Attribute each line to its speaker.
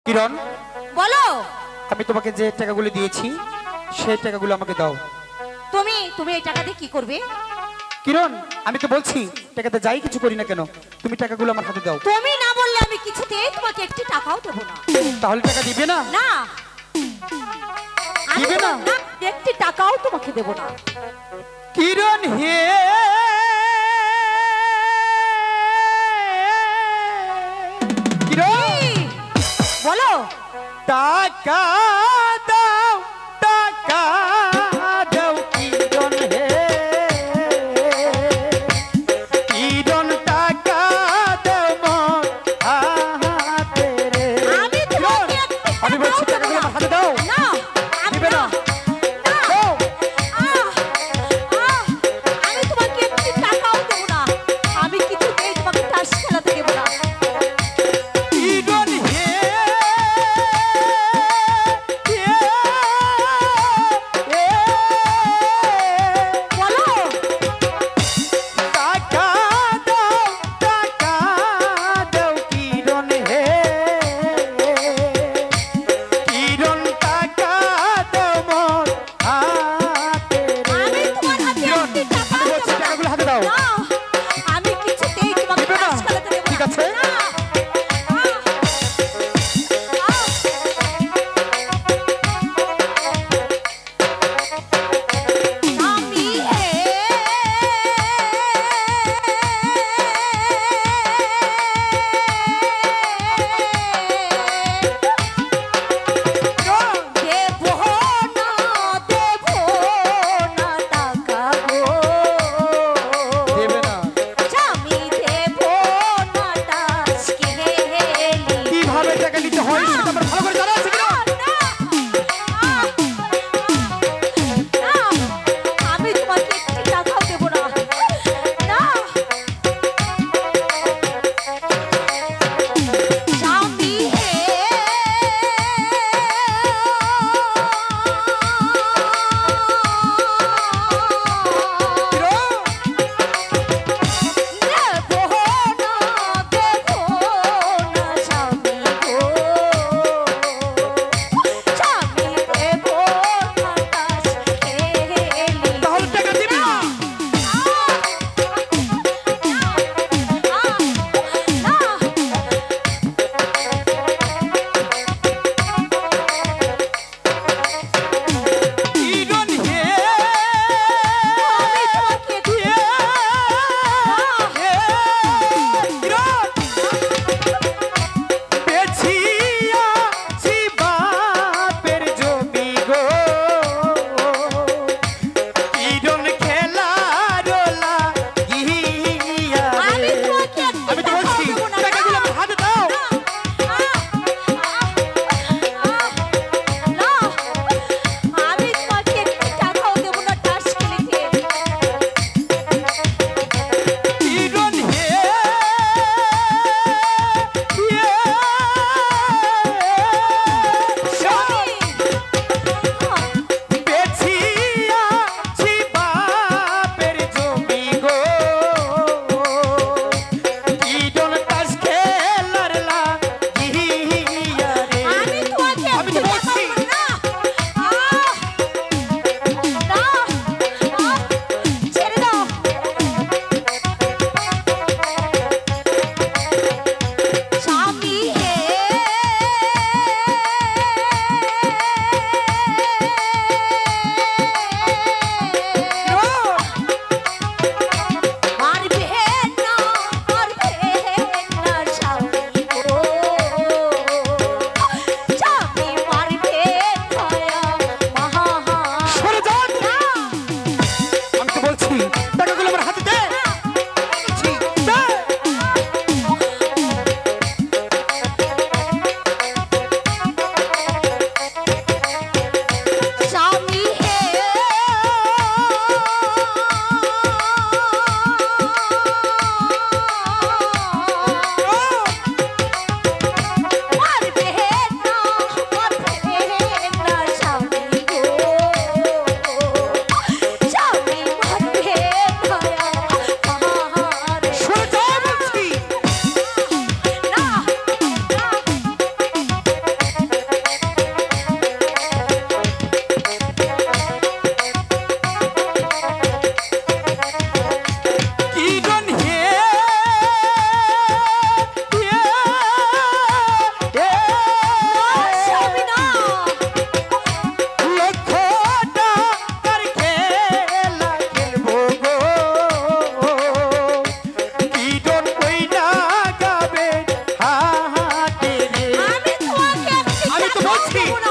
Speaker 1: কিরণ,
Speaker 2: বলো।
Speaker 1: আমি তোমাকে যে টাকাগুলো দিয়েছি সেই টাকাগুলো আমাকে দাও।
Speaker 2: তুমি তুমি এই টাকা দিয়ে কি করবে?
Speaker 1: কিরণ, আমি তো বলছি টাকাতে যাই কিছু করি না কেন, তুমি টাকাগুলো আমার হাতে দাও।
Speaker 2: তুমি না বললে আমি কিছুতেই তোমাকে একটি টাকাও দেবো না।
Speaker 1: তাহলে টাকা দিবে না?
Speaker 2: না, আমি
Speaker 1: দিবে না?
Speaker 2: না, একটি টাকাও তোমাকে দেবো না।
Speaker 1: কিরণ হে, কিরণ,
Speaker 2: এই, বলো।
Speaker 1: টাকা দাও, টাকা দাও কিরণ হে, কিরণ টাকা দাও মোর হাতে রে।
Speaker 2: আমি
Speaker 1: কিরণ,
Speaker 2: তোমাকে একটি
Speaker 1: আমি বলছি
Speaker 2: টাকাও দেবো
Speaker 1: টাকাগুলো
Speaker 2: না।
Speaker 1: আমার হাতে দাও।
Speaker 2: না, আমি
Speaker 1: দিবে না?
Speaker 2: না।
Speaker 1: দাও।
Speaker 2: আমি তোমাকে একটি টাকাও দেবো না। আমি কিছুতেই তোমাকে তাস খেলাতে দেবো না।
Speaker 1: কিরণ হে, হে বলছি
Speaker 2: দেবো না।